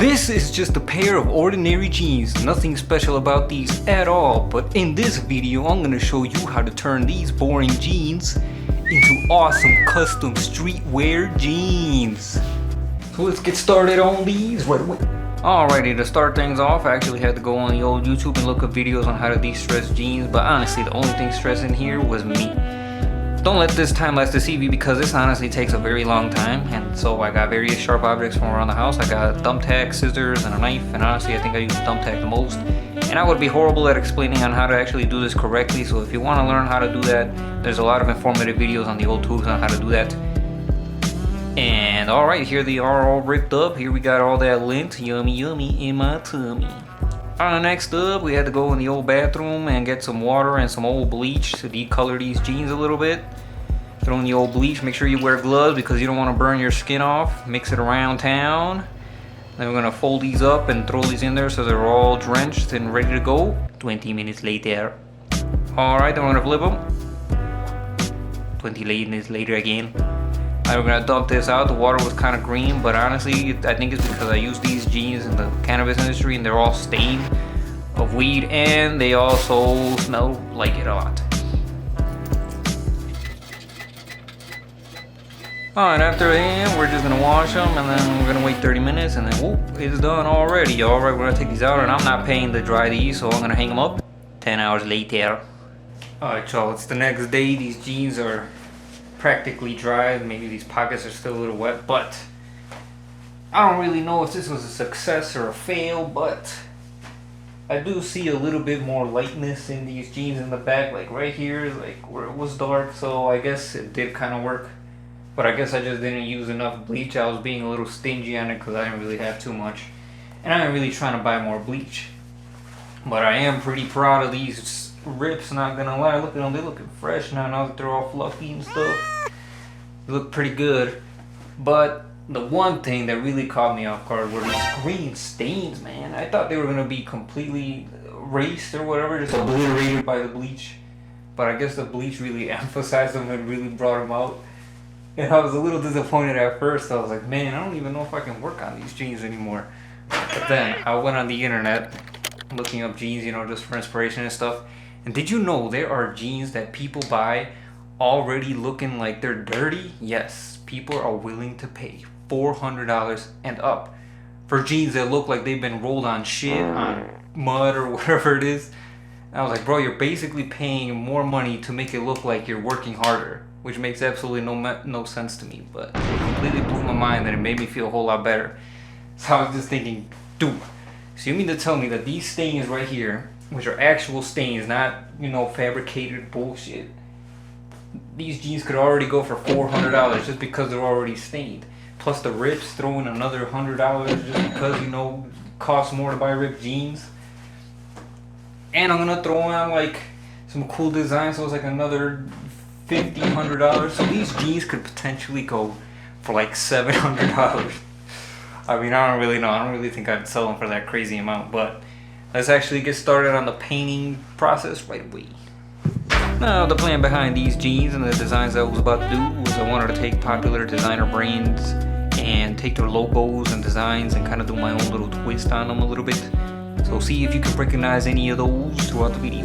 This is just a pair of ordinary jeans, nothing special about these at all, but in this video I'm gonna show you how to turn these boring jeans into awesome custom streetwear jeans. So let's get started on these right away. Alrighty, to start things off, I actually had to go on the old YouTube and look up videos on how to de-stress jeans, but honestly the only thing stressing here was me. Don't let this time lapse deceive you, because this honestly takes a very long time, and so I got various sharp objects from around the house. I got thumbtack, scissors, and a knife, and honestly I think I use thumbtack the most. And I would be horrible at explaining on how to actually do this correctly, so if you want to learn how to do that, there's a lot of informative videos on the old tubes on how to do that. And alright, here they are all ripped up. Here we got all that lint, yummy yummy in my tummy. Next up, we had to go in the old bathroom and get some water and some old bleach to decolor these jeans a little bit. Throw in the old bleach, make sure you wear gloves because you don't want to burn your skin off. Mix it around town. Then we're gonna fold these up and throw these in there so they're all drenched and ready to go. 20 minutes later. Alright, then we're gonna flip them. 20 minutes later again. We're gonna dump this out. The water was kind of green, but honestly I think it's because I use these jeans in the cannabis industry and they're all stained of weed, and they also smell like it a lot. Alright, after that we're just gonna wash them, and then we're gonna wait 30 minutes, and then whoop, it's done already. Alright, we're gonna take these out, and I'm not paying to dry these, so I'm gonna hang them up. 10 hours later. Alright y'all, it's the next day. These jeans are practically dry. Maybe these pockets are still a little wet, but I don't really know if this was a success or a fail, but I do see a little bit more lightness in these jeans in the back, like right here, like where it was dark, so I guess it did kind of work. But I guess I just didn't use enough bleach. I was being a little stingy on it because I didn't really have too much, and I'm really trying to buy more bleach. But I am pretty proud of these rips, not gonna lie. Look at them, they're looking fresh now that they're all fluffy and stuff. They look pretty good. But the one thing that really caught me off guard were these green stains, man. I thought they were gonna be completely erased or whatever, just obliterated by the bleach, but I guess the bleach really emphasized them and really brought them out. And I was a little disappointed at first. I was like, man, I don't even know if I can work on these jeans anymore. But then I went on the internet looking up jeans, you know, just for inspiration and stuff. And did you know there are jeans that people buy already looking like they're dirty? Yes, people are willing to pay $400 and up for jeans that look like they've been rolled on shit, on mud or whatever it is. And I was like, bro, you're basically paying more money to make it look like you're working harder, which makes absolutely no sense to me. But it completely blew my mind, and it made me feel a whole lot better. So I was just thinking, dude, so you mean to tell me that these stains right here, which are actual stains, not, you know, fabricated bullshit, these jeans could already go for $400 just because they're already stained? Plus the rips, throw in another $100 just because, you know, it costs more to buy ripped jeans. And I'm gonna throw on like some cool designs, so it's like another $100. So these jeans could potentially go for like $700. I mean, I don't really know. I don't really think I'd sell them for that crazy amount, but let's actually get started on the painting process right away. Now, the plan behind these jeans and the designs I was about to do was I wanted to take popular designer brands and take their logos and designs and kind of do my own little twist on them a little bit. So see if you can recognize any of those throughout the video.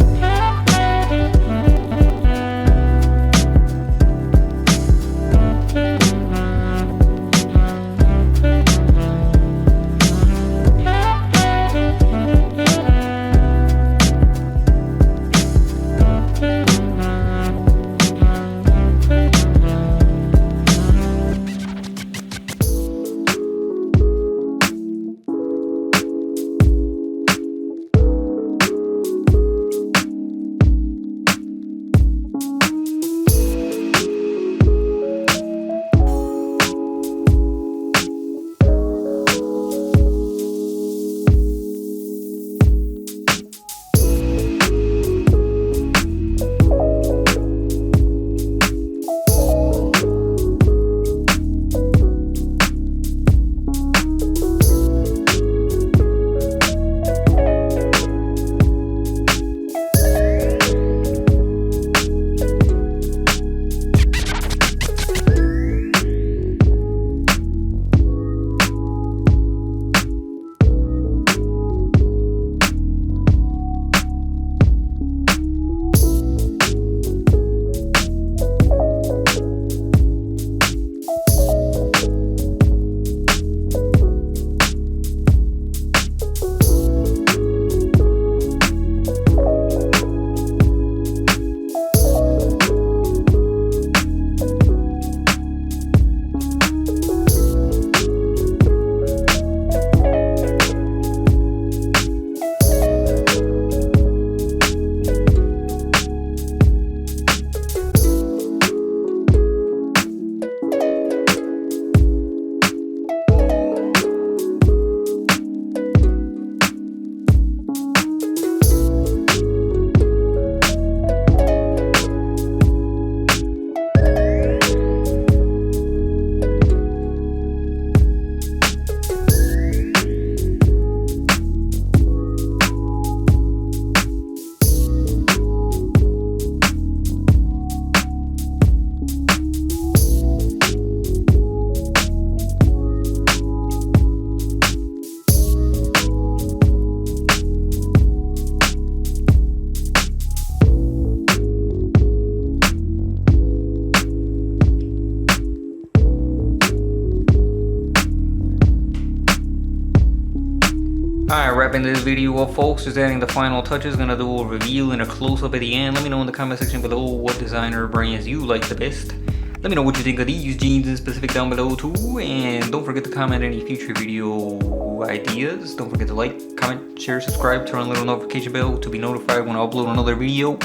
Alright, wrapping this video up, folks. Just adding the final touches. Gonna do a reveal and a close-up at the end. Let me know in the comment section below what designer brands you like the best. Let me know what you think of these jeans in specific down below too. And don't forget to comment any future video ideas. Don't forget to like, comment, share, subscribe, turn on the little notification bell to be notified when I upload another video.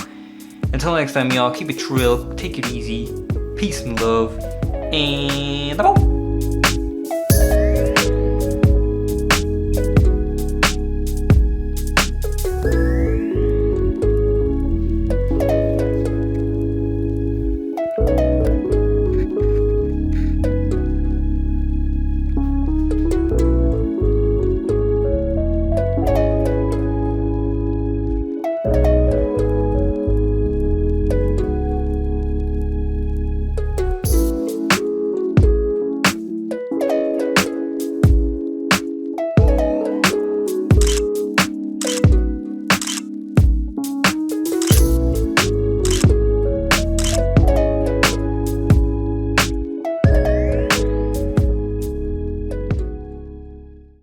Until next time, y'all, keep it trill, take it easy, peace and love, and I'm out.